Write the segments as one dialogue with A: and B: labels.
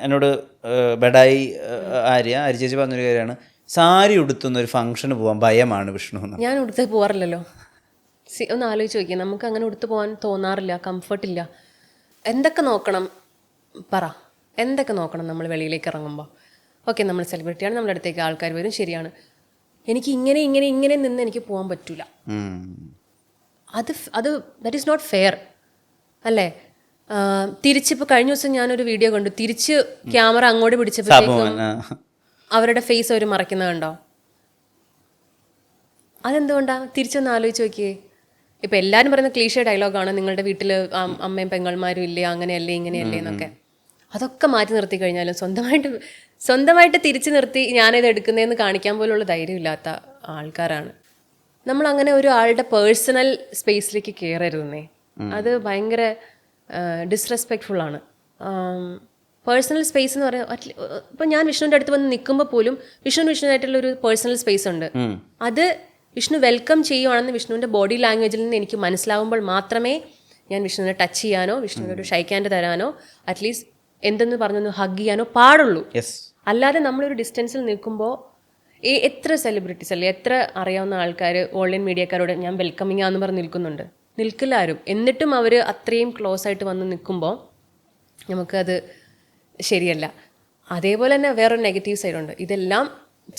A: എന്നോട് ബഡായി ആര്യ ചേച്ചി പറഞ്ഞൊരു കാര്യമാണ്, സാരി ഉടുത്തുന്ന ഒരു ഫംഗ്ഷന് പോകാൻ ഭയമാണ് വിഷ്ണു എന്ന്.
B: ഞാൻ ഉടുത്ത് പോകാറില്ലല്ലോ. ഒന്ന് ആലോചിച്ച് നോക്കിയാൽ നമുക്ക് അങ്ങനെ ഉടുത്ത് പോകാൻ തോന്നാറില്ല, കംഫർട്ടില്ല. എന്തൊക്കെ നോക്കണം പറ, എന്തൊക്കെ നോക്കണം നമ്മൾ വെളിയിലേക്ക് ഇറങ്ങുമ്പോൾ? ഓക്കെ, നമ്മൾ സെലിബ്രിറ്റിയാണ്, നമ്മുടെ അടുത്തേക്ക് ആൾക്കാർ വരും, ശരിയാണ്. എനിക്ക് ഇങ്ങനെ ഇങ്ങനെ ഇങ്ങനെ നിന്ന് എനിക്ക് പോകാൻ പറ്റൂല. അത് ദാറ്റ് ഈസ് നോട്ട് ഫെയർ അല്ലേ? തിരിച്ചിപ്പോൾ കഴിഞ്ഞ ദിവസം ഞാനൊരു വീഡിയോ കണ്ടു, തിരിച്ച് ക്യാമറ അങ്ങോട്ട് പിടിച്ചപ്പോഴത്തേക്കും അവരുടെ ഫേസ് അവർ മറയ്ക്കുന്നത് കണ്ടോ? അതെന്തുകൊണ്ടാ? തിരിച്ചൊന്ന് ആലോചിച്ച് നോക്കിയേ. ഇപ്പം എല്ലാവരും പറയുന്ന ക്ലീഷേ ഡയലോഗാണ്, നിങ്ങളുടെ വീട്ടിൽ അമ്മയും പെങ്ങൾമാരും ഇല്ലേ, അങ്ങനെയല്ലേ ഇങ്ങനെയല്ലേ എന്നൊക്കെ. അതൊക്കെ മാറ്റി നിർത്തി കഴിഞ്ഞാലും സ്വന്തമായിട്ട് തിരിച്ചു നിർത്തി ഞാനിത് എടുക്കുന്നതെന്ന് കാണിക്കാൻ പോലുള്ള ധൈര്യമില്ലാത്ത ആൾക്കാരാണ് നമ്മൾ. അങ്ങനെ ഒരു ആളുടെ പേഴ്സണൽ സ്പേസിലേക്ക് കയറരുതെന്നേ. അത് ഭയങ്കര ഡിസ്റെസ്പെക്ട്ഫുൾ ആണ്. പേഴ്സണൽ സ്പേസ് എന്ന് പറയുന്നത്, ഇപ്പം ഞാൻ വിഷ്ണുവിൻ്റെ അടുത്ത് വന്ന് നിൽക്കുമ്പോൾ പോലും വിഷ്ണുവായിട്ടുള്ളൊരു പേഴ്സണൽ സ്പേസ് ഉണ്ട്. അത് വിഷ്ണു വെൽക്കം ചെയ്യുവാണെന്ന് വിഷ്ണുവിൻ്റെ ബോഡി ലാംഗ്വേജിൽ നിന്ന് എനിക്ക് മനസ്സിലാവുമ്പോൾ മാത്രമേ ഞാൻ വിഷ്ണുവിനെ ടച്ച് ചെയ്യാനോ വിഷ്ണുവിനൊരു ഷൈക്ക് ഹാൻഡ് തരാനോ അറ്റ്ലീസ്റ്റ് എന്തെന്ന് പറഞ്ഞൊന്ന് ഹഗ് ചെയ്യാനോ പാടുള്ളൂ. അല്ലാതെ നമ്മളൊരു ഡിസ്റ്റൻസിൽ നിൽക്കുമ്പോൾ എത്ര സെലിബ്രിറ്റീസ് അല്ലേ, എത്ര അറിയാവുന്ന ആൾക്കാർ ഓൺലൈൻ മീഡിയക്കാരോട് ഞാൻ വെൽക്കമിങ് ആണെന്ന് പറഞ്ഞ് നിൽക്കുന്നുണ്ട്. നിൽക്കില്ല ആരും. എന്നിട്ടും അവർ അത്രയും ക്ലോസ് ആയിട്ട് വന്ന് നിൽക്കുമ്പോൾ നമുക്കത് ശരിയല്ല. അതേപോലെ തന്നെ വേറൊരു നെഗറ്റീവ് സൈഡുണ്ട്. ഇതെല്ലാം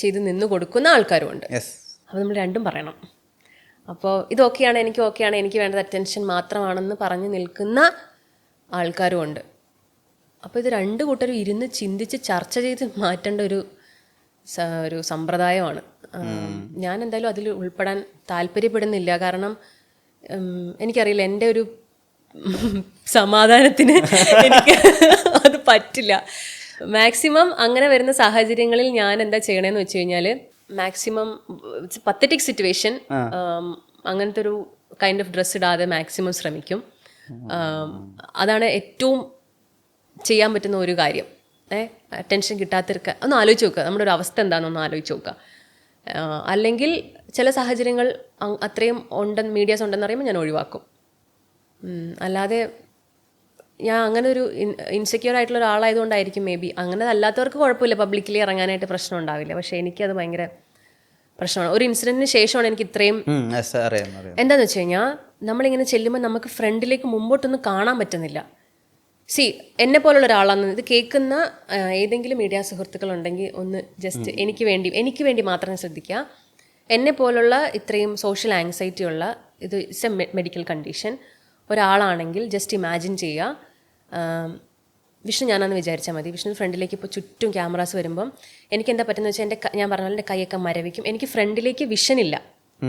B: ചെയ്ത് നിന്ന് കൊടുക്കുന്ന ആൾക്കാരുമുണ്ട്. അപ്പോൾ നമ്മൾ രണ്ടും പറയണം. അപ്പോൾ ഇത് ഓക്കെയാണ്, എനിക്ക് ഓക്കെയാണ്, എനിക്ക് വേണ്ടത് അറ്റൻഷൻ മാത്രമാണെന്ന് പറഞ്ഞ് നിൽക്കുന്ന ആൾക്കാരുമുണ്ട്. അപ്പോൾ ഇത് രണ്ട് കൂട്ടരും ഇരുന്ന് ചിന്തിച്ച് ചർച്ച ചെയ്ത് മാറ്റേണ്ട ഒരു സമ്പ്രദായമാണ്. ഞാൻ എന്തായാലും അതിൽ ഉൾപ്പെടാൻ താല്പര്യപ്പെടുന്നില്ല. കാരണം എനിക്കറിയില്ല, എൻ്റെ ഒരു സമാധാനത്തിന് എനിക്ക് അത് പറ്റില്ല. മാക്സിമം അങ്ങനെ വരുന്ന സാഹചര്യങ്ങളിൽ ഞാൻ എന്താ ചെയ്യണമെന്ന് വെച്ച് കഴിഞ്ഞാൽ, മാക്സിമം പത്തറ്റിക് സിറ്റുവേഷൻ അങ്ങനത്തെ ഒരു കൈൻഡ് ഓഫ് ഡ്രസ്സ് ഇടാതെ മാക്സിമം ശ്രമിക്കും. അതാണ് ഏറ്റവും ചെയ്യാൻ പറ്റുന്ന ഒരു കാര്യം. അറ്റൻഷൻ കിട്ടാത്തിരിക്കുക ഒന്ന് ആലോചിച്ച് നോക്കുക, നമ്മുടെ ഒരു അവസ്ഥ എന്താണെന്നൊന്ന് ആലോചിച്ച് നോക്കുക. അല്ലെങ്കിൽ ചില സാഹചര്യങ്ങൾ അത്രയും മീഡിയാസ് ഉണ്ടെന്ന് പറയുമ്പോൾ ഞാൻ ഒഴിവാക്കും. അല്ലാതെ ഞാൻ അങ്ങനെ ഒരു ഇൻസെക്യൂർ ആയിട്ടുള്ള ഒരാളായതുകൊണ്ടായിരിക്കും മേ ബി. അങ്ങനെ അല്ലാത്തവർക്ക് കുഴപ്പമില്ല, പബ്ലിക്കലി ഇറങ്ങാനായിട്ട് പ്രശ്നം ഉണ്ടാവില്ല. പക്ഷേ എനിക്കത് ഭയങ്കര പ്രശ്നമാണ്. ഒരു ഇൻസിഡൻറ്റിന് ശേഷമാണ് എനിക്ക് ഇത്രയും എന്താണെന്ന് വെച്ച് കഴിഞ്ഞാൽ, നമ്മളിങ്ങനെ ചെല്ലുമ്പോൾ നമുക്ക് ഫ്രണ്ടിലേക്ക് മുമ്പോട്ടൊന്നും കാണാൻ പറ്റുന്നില്ല. എന്നെ പോലുള്ള ഒരാളാണ് ഇത് കേൾക്കുന്ന ഏതെങ്കിലും മീഡിയ സുഹൃത്തുക്കളുണ്ടെങ്കിൽ ഒന്ന് ജസ്റ്റ് എനിക്ക് വേണ്ടി മാത്രം ശ്രദ്ധിക്കുക. എന്നെ പോലുള്ള ഇത്രയും സോഷ്യൽ ആങ്സൈറ്റി ഉള്ള ഇത് ഇറ്റ്സ് എ മെഡിക്കൽ കണ്ടീഷൻ ഒരാളാണെങ്കിൽ ജസ്റ്റ് ഇമാജിൻ ചെയ്യുക, വിഷ്ണു ഞാനാന്ന് വിചാരിച്ചാൽ മതി. വിഷ്ണു ഫ്രണ്ടിലേക്ക് ഇപ്പോൾ ചുറ്റും ക്യാമറാസ് വരുമ്പം എനിക്ക് എന്താ പറ്റുന്നത് വെച്ചാൽ ഞാൻ പറഞ്ഞ എൻ്റെ കൈയൊക്കെ മരവിക്കും. എനിക്ക് ഫ്രണ്ടിലേക്ക് വിഷൻ ഇല്ല,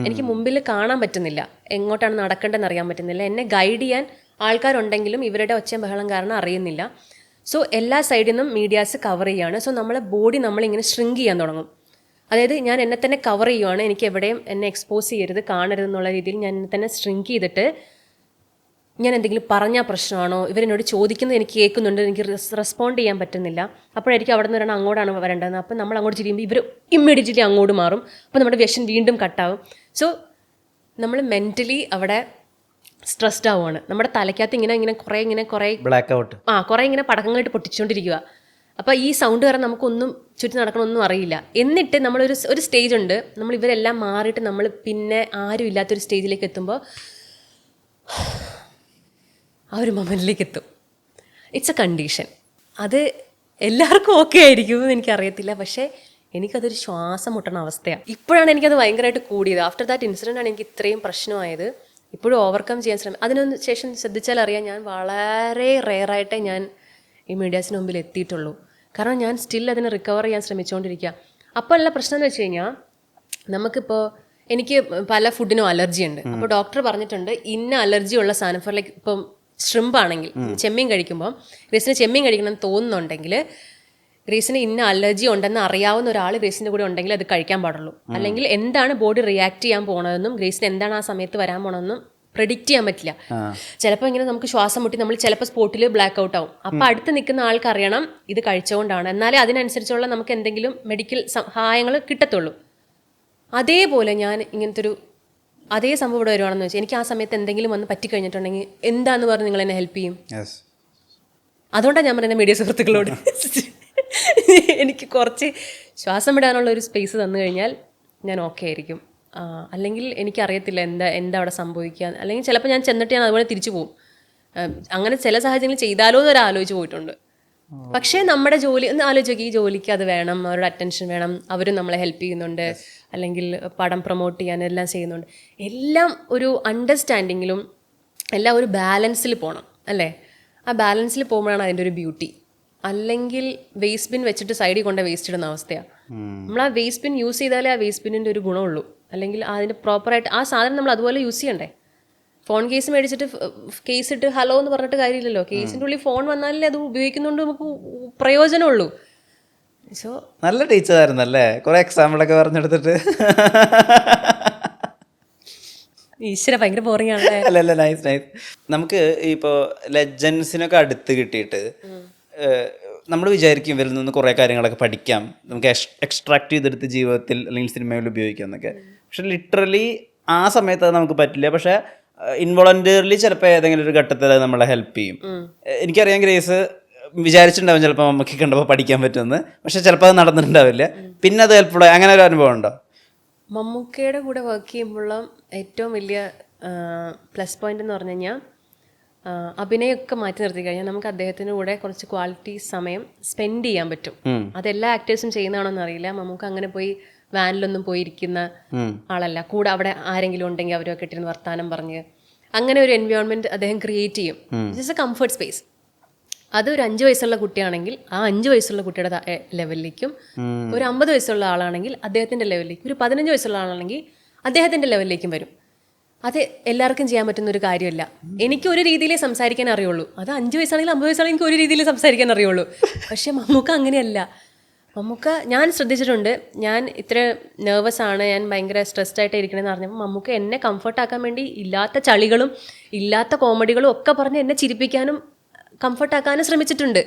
B: എനിക്ക് മുമ്പിൽ കാണാൻ പറ്റുന്നില്ല, എങ്ങോട്ടാണ് നടക്കേണ്ടതെന്ന് അറിയാൻ പറ്റുന്നില്ല. എന്നെ ഗൈഡ് ചെയ്യാൻ ആൾക്കാരുണ്ടെങ്കിലും ഇവരുടെ ഒച്ചയും ബഹളം കാരണം അറിയുന്നില്ല. സോ എല്ലാ സൈഡിൽ നിന്നും മീഡിയാസ് കവർ ചെയ്യുകയാണ്. സോ നമ്മളെ ബോഡി നമ്മളിങ്ങനെ ഷ്രിങ്ക് ചെയ്യാൻ തുടങ്ങും. അതായത് ഞാൻ എന്നെ തന്നെ കവർ ചെയ്യുവാണ്, എനിക്ക് എവിടെയും എന്നെ എക്സ്പോസ് ചെയ്യരുത്, കാണരുത് എന്നുള്ള രീതിയിൽ ഞാൻ എന്നെ തന്നെ ഷ്രിങ്ക് ചെയ്തിട്ട് ഞാൻ എന്തെങ്കിലും പറഞ്ഞാൽ പ്രശ്നമാണോ, ഇവരെന്നോട് ചോദിക്കുന്നത് എനിക്ക് കേൾക്കുന്നുണ്ട്, എനിക്ക് റെസ്പോണ്ട് ചെയ്യാൻ പറ്റുന്നില്ല. അപ്പോഴായിരിക്കും അവിടെ നിന്ന് അങ്ങോട്ടാണ് വരേണ്ടതെന്ന്. അപ്പം നമ്മൾ അങ്ങോട്ട് ചെയ്യുമ്പോൾ ഇവർ ഇമ്മീഡിയറ്റ്ലി അങ്ങോട്ട് മാറും. അപ്പോൾ നമ്മുടെ വിഷൻ വീണ്ടും കട്ടാവും. സോ നമ്മൾ മെൻ്റലി അവിടെ സ്ട്രെസ്ഡ് ആവുകയാണ്. നമ്മുടെ തലയ്ക്കകത്ത് കുറേ
A: ബ്ലാക്ക് ഔട്ട്
B: കുറേ ഇങ്ങനെ പടക്കങ്ങളായിട്ട് പൊട്ടിച്ചുകൊണ്ടിരിക്കുക. അപ്പോൾ ഈ സൗണ്ട് കാരണം നമുക്കൊന്നും ചുറ്റും നടക്കണമൊന്നും അറിയില്ല. എന്നിട്ട് നമ്മളൊരു സ്റ്റേജ് ഉണ്ട്, നമ്മൾ ഇവരെല്ലാം മാറിയിട്ട് നമ്മൾ പിന്നെ ആരും ഇല്ലാത്തൊരു സ്റ്റേജിലേക്ക് എത്തുമ്പോൾ ആ ഒരു മൊമെൻറ്റിലേക്ക് എത്തും. It's A condition. അത് എല്ലാവർക്കും ഓക്കെ ആയിരിക്കുമെന്ന് എനിക്കറിയത്തില്ല, പക്ഷേ എനിക്കതൊരു ശ്വാസം മുട്ടണ അവസ്ഥയാണ്. ഇപ്പോഴാണ് എനിക്കത് ഭയങ്കരമായിട്ട് കൂടിയത്. ആഫ്റ്റർ ദാറ്റ് ഇൻസിഡൻ്റ് ആണ് എനിക്ക് ഇത്രയും പ്രശ്നമായത്. ഇപ്പോഴും ഓവർകം ചെയ്യാൻ അതിന് ശേഷം ശ്രദ്ധിച്ചാൽ അറിയാം, ഞാൻ വളരെ റെയറായിട്ടേ ഞാൻ ഈ മീഡിയാസിന് മുമ്പിൽ എത്തിയിട്ടുള്ളൂ. കാരണം ഞാൻ സ്റ്റിൽ അതിനെ റിക്കവർ ചെയ്യാൻ ശ്രമിച്ചുകൊണ്ടിരിക്കുക. അപ്പോൾ ഉള്ള പ്രശ്നം എന്ന് വെച്ച് കഴിഞ്ഞാൽ, നമുക്കിപ്പോൾ എനിക്ക് പല ഫുഡിനും അലർജി ഉണ്ട്. അപ്പോൾ ഡോക്ടർ പറഞ്ഞിട്ടുണ്ട് ഇന്ന അലർജി ഉള്ള സാധനം, ഫോർ ലൈക്ക് ഇപ്പം ഷ്രിമ്പ് ആണെങ്കിൽ ചെമ്മീൻ കഴിക്കുമ്പോൾ ഗ്രേസിന് ചെമ്മീൻ കഴിക്കണം എന്ന് തോന്നുന്നുണ്ടെങ്കിൽ, ഗ്രേസിന് ഇന്ന അലർജി ഉണ്ടെന്ന് അറിയാവുന്ന ഒരാൾ ഗ്രേസിൻ്റെ കൂടെ ഉണ്ടെങ്കിൽ അത് കഴിക്കാൻ പാടുള്ളൂ. അല്ലെങ്കിൽ എന്താണ് ബോഡി റിയാക്ട് ചെയ്യാൻ പോണതെന്നും ഗ്രേസിന് എന്താണ് ആ സമയത്ത് വരാൻ പോണതെന്നും പ്രെഡിക്റ്റ് ചെയ്യാൻ പറ്റില്ല. ചിലപ്പോൾ ഇങ്ങനെ നമുക്ക് ശ്വാസം മുട്ടി നമ്മൾ ചിലപ്പോൾ സ്പോട്ടിൽ ബ്ലാക്ക് ഔട്ട് ആവും. അപ്പോൾ അടുത്ത് നിൽക്കുന്ന ആൾക്ക് അറിയണം ഇത് കഴിച്ചുകൊണ്ടാണ്, എന്നാലേ അതിനനുസരിച്ചുള്ള നമുക്ക് എന്തെങ്കിലും മെഡിക്കൽ സഹായങ്ങൾ കിട്ടത്തുള്ളൂ. അതേപോലെ ഞാൻ ഇങ്ങനത്തെ അതേ സംഭവം ഇവിടെ വരുവാണെന്ന് വെച്ചാൽ, എനിക്ക് ആ സമയത്ത് എന്തെങ്കിലും വന്ന് പറ്റിക്കഴിഞ്ഞിട്ടുണ്ടെങ്കിൽ എന്താന്ന് പറഞ്ഞ് നിങ്ങൾ എന്നെ ഹെൽപ്പ് ചെയ്യും? അതുകൊണ്ടാണ് ഞാൻ പറയുന്നത് മീഡിയ സുഹൃത്തുക്കളോട് എനിക്ക് കുറച്ച് ശ്വാസം വിടാനുള്ള ഒരു സ്പേസ് തന്നു കഴിഞ്ഞാൽ ഞാൻ ഓക്കെ ആയിരിക്കും. അല്ലെങ്കിൽ എനിക്കറിയത്തില്ല എന്താ അവിടെ സംഭവിക്കുക. അല്ലെങ്കിൽ ചിലപ്പോൾ ഞാൻ ചെന്നിട്ട് ഞാൻ അതുപോലെ തിരിച്ചു പോകും. അങ്ങനെ ചില സാഹചര്യങ്ങൾ ചെയ്താലോ എന്ന് ആലോചിച്ച് പോയിട്ടുണ്ട്. പക്ഷേ നമ്മുടെ ജോലി ഒന്ന് ആലോചിച്ച് നോക്കി, ഈ ജോലിക്ക് അത് വേണം, അവരുടെ അറ്റൻഷൻ വേണം, അവരും നമ്മളെ ഹെൽപ്പ് ചെയ്യുന്നുണ്ട്, അല്ലെങ്കിൽ പടം പ്രൊമോട്ട് ചെയ്യാൻ എല്ലാം ചെയ്യുന്നുണ്ട്. എല്ലാം ഒരു അണ്ടർസ്റ്റാൻഡിങ്ങിലും എല്ലാം ഒരു ബാലൻസിൽ പോകണം അല്ലേ? ആ ബാലൻസിൽ പോകുമ്പോഴാണ് അതിൻ്റെ ഒരു ബ്യൂട്ടി. അല്ലെങ്കിൽ വേസ്റ്റ് ബിൻ വെച്ചിട്ട് സൈഡിൽ കൊണ്ട് വേസ്റ്റ് ഇടുന്ന അവസ്ഥയാണ്. നമ്മൾ ആ വേസ്റ്റ് ബിൻ യൂസ് ചെയ്താലേ ആ വേസ്റ്റ് ബിന്നിൻ്റെ ഒരു ഗുണമുള്ളൂ. അല്ലെങ്കിൽ അതിൻ്റെ പ്രോപ്പറായിട്ട് ആ സാധനം നമ്മൾ അതുപോലെ യൂസ് ചെയ്യണ്ടേ? ഫോൺ കേസ് മേടിച്ചിട്ട് കേസ് ഇട്ട് ഹലോ എന്ന് പറഞ്ഞിട്ട് കാര്യമില്ലല്ലോ. കേസിൻ്റെ ഉള്ളിൽ ഫോൺ വന്നാലേ അത് ഉപയോഗിക്കുന്നതുകൊണ്ട് നമുക്ക് പ്രയോജനമുള്ളൂ. സോ
A: നല്ല ടീച്ചറായിരുന്നു അല്ലേ, കുറെ എക്സാമ്പിളൊക്കെ പറഞ്ഞെടുത്തിട്ട്.
B: ഈശ്വര ഭയങ്കര ബോറിംഗ് ആണല്ലേ.
A: അല്ല നൈസ് നൈസ്. നമുക്ക് ഇപ്പോൾ ലെജൻസിനൊക്കെ അടുത്ത് കിട്ടിയിട്ട് നമ്മൾ വിചാരിക്കും ഇവരിൽ നിന്ന് കുറേ കാര്യങ്ങളൊക്കെ പഠിക്കാം, നമുക്ക് എക്സ്ട്രാക്ട് ചെയ്തെടുത്ത് ജീവിതത്തിൽ അല്ലെങ്കിൽ സിനിമയിൽ ഉപയോഗിക്കാം എന്നൊക്കെ. പക്ഷെ ലിറ്ററലി ആ സമയത്ത് അത് നമുക്ക് പറ്റില്ല. പക്ഷെ ഇൻവോളണ്ടറിലി ചിലപ്പോൾ ഏതെങ്കിലും ഒരു ഘട്ടത്തിൽ അത് നമ്മളെ ഹെൽപ്പ് ചെയ്യും. എനിക്കറിയാം ഗ്രേസ് വിചാരിച്ചിട്ടുണ്ടാവും ചിലപ്പോൾ നമുക്ക് കണ്ടപ്പോൾ പഠിക്കാൻ പറ്റുമെന്ന്, പക്ഷെ ചിലപ്പോൾ അത് നടന്നിട്ടുണ്ടാവില്ല. പിന്നെ അത് ഹെൽപ്ഫുൾ ആയി. അങ്ങനെ ഒരു അനുഭവം ഉണ്ടോ?
B: മമ്മൂക്കയുടെ കൂടെ വർക്ക് ചെയ്യുമ്പോഴുള്ള ഏറ്റവും വലിയ പ്ലസ് പോയിന്റ് എന്ന് പറഞ്ഞു കഴിഞ്ഞാൽ അഭിനയമൊക്കെ മാറ്റി നിർത്തി കഴിഞ്ഞാൽ നമുക്ക് അദ്ദേഹത്തിൻ്റെ കൂടെ കുറച്ച് ക്വാളിറ്റി സമയം സ്പെൻഡ് ചെയ്യാൻ പറ്റും. അതെല്ലാ ആക്ടേഴ്സും ചെയ്യുന്നതാണോന്ന് അറിയില്ല. മമ്മൂക്ക അങ്ങനെ പോയി വാനിലൊന്നും പോയിരിക്കുന്ന ആളല്ല. കൂടെ അവിടെ ആരെങ്കിലും ഉണ്ടെങ്കിൽ അവരൊക്കെ ഇട്ടിരുന്ന് വർത്താനം പറഞ്ഞ് അങ്ങനെ ഒരു എൻവയോൺമെന്റ് അദ്ദേഹം ക്രിയേറ്റ് ചെയ്യും. It's A comfort space. അത് ഒരു 5 വയസ്സുള്ള കുട്ടിയാണെങ്കിൽ ആ 5 വയസ്സുള്ള കുട്ടിയുടെ ലെവലിലേക്കും, ഒരു 50 വയസ്സുള്ള ആളാണെങ്കിൽ അദ്ദേഹത്തിൻ്റെ ലെവലിലേക്കും, ഒരു 15 വയസ്സുള്ള ആളാണെങ്കിൽ അദ്ദേഹത്തിൻ്റെ ലെവലിലേക്കും വരും. അത് എല്ലാവർക്കും ചെയ്യാൻ പറ്റുന്ന ഒരു കാര്യമല്ല. എനിക്ക് ഒരു രീതിയിലേ സംസാരിക്കാൻ അറിയുള്ളൂ. അത് 5 വയസ്സാണെങ്കിലും 50 വയസ്സാണെങ്കിൽ എനിക്ക് ഒരു രീതിയിൽ സംസാരിക്കാൻ അറിയുള്ളൂ. പക്ഷേ മമ്മൂക്ക അങ്ങനെയല്ല. മമ്മൂക്ക ഞാൻ ശ്രദ്ധിച്ചിട്ടുണ്ട്, ഞാൻ ഇത്ര നെർവസ് ആണ്, ഞാൻ ഭയങ്കര സ്ട്രെസ്ഡ് ആയിട്ട് ഇരിക്കണമെന്ന് പറഞ്ഞപ്പോൾ മമ്മൂക്ക എന്നെ കംഫർട്ടാക്കാൻ വേണ്ടി ഇല്ലാത്ത ചളികളും ഇല്ലാത്ത കോമഡികളും ഒക്കെ പറഞ്ഞ് എന്നെ ചിരിപ്പിക്കാനും കംഫർട്ടാക്കാനും ശ്രമിച്ചിട്ടുണ്ട്.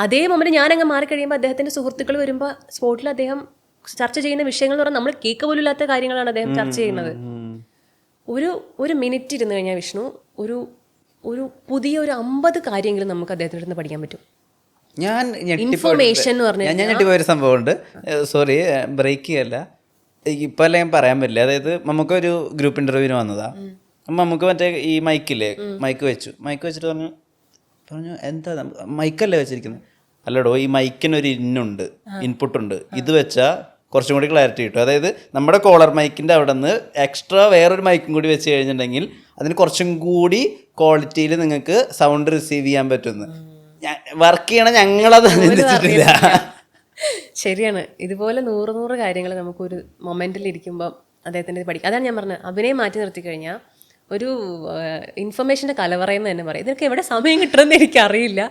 B: അതേ മൊമെന്റ് ഞാനങ്ങ് മാറിക്കഴിയുമ്പോൾ അദ്ദേഹത്തിൻ്റെ സുഹൃത്തുക്കൾ വരുമ്പോൾ സ്പോട്ടിൽ അദ്ദേഹം ചർച്ച ചെയ്യുന്ന വിഷയങ്ങൾ എന്ന് പറഞ്ഞാൽ നമ്മൾ കേൾക്ക പോലും ഇല്ലാത്ത കാര്യങ്ങളാണ് അദ്ദേഹം ചർച്ച ചെയ്യുന്നത്. ഒരു മിനിറ്റ് ഇരുന്ന് കഴിഞ്ഞാൽ വിഷ്ണു ഒരു പുതിയ ഒരു 50 കാര്യങ്ങളും നമുക്ക് അദ്ദേഹത്തിൻ്റെ അടുത്ത് പഠിക്കാൻ പറ്റും.
A: ഞാൻ
B: ഇൻഫർമേഷൻ എന്ന് പറഞ്ഞാൽ
A: ഞാൻ ഞെട്ടിപ്പോയൊരു സംഭവമുണ്ട്. സോറി ബ്രേക്ക് ചെയ്യല്ല, ഇപ്പം അല്ല ഞാൻ പറയാൻ പറ്റില്ല. അതായത് നമുക്കൊരു ഗ്രൂപ്പ് ഇൻ്റർവ്യൂവിന് വന്നതാ. നമുക്ക് മറ്റേ ഈ മൈക്ക് വെച്ചിട്ട് പറഞ്ഞു എന്താ മൈക്കല്ലേ വെച്ചിരിക്കുന്നത്? അല്ലടോ, ഈ മൈക്കിനൊരു ഇൻപുട്ടുണ്ട്, ഇത് വെച്ചാൽ കുറച്ചും കൂടി ക്ലാരിറ്റി കിട്ടും. അതായത് നമ്മുടെ കോളർ മൈക്കിൻ്റെ അവിടെ നിന്ന് എക്സ്ട്രാ വേറൊരു മൈക്കും കൂടി വെച്ച് കഴിഞ്ഞിട്ടുണ്ടെങ്കിൽ അതിന് കുറച്ചും കൂടി ക്വാളിറ്റിയിൽ നിങ്ങൾക്ക് സൗണ്ട് റിസീവ് ചെയ്യാൻ പറ്റുമെന്ന്. വർക്ക് ചെയ്യണം, ഞങ്ങളത് ചിന്തിച്ചിട്ടില്ല.
B: ശരിയാണ്. ഇതുപോലെ 100 കാര്യങ്ങൾ നമുക്കൊരു മൊമെന്റിൽ ഇരിക്കുമ്പോൾ അദ്ദേഹത്തിൻ്റെ പഠിക്കാം. അതാണ് ഞാൻ പറഞ്ഞത്, അഭിനയം മാറ്റി നിർത്തി കഴിഞ്ഞാൽ ഒരു ഇൻഫർമേഷൻ്റെ കലവറയെന്ന് തന്നെ പറയും. ഇതൊക്കെ എവിടെ സമയം കിട്ടുമെന്ന് എനിക്കറിയില്ല.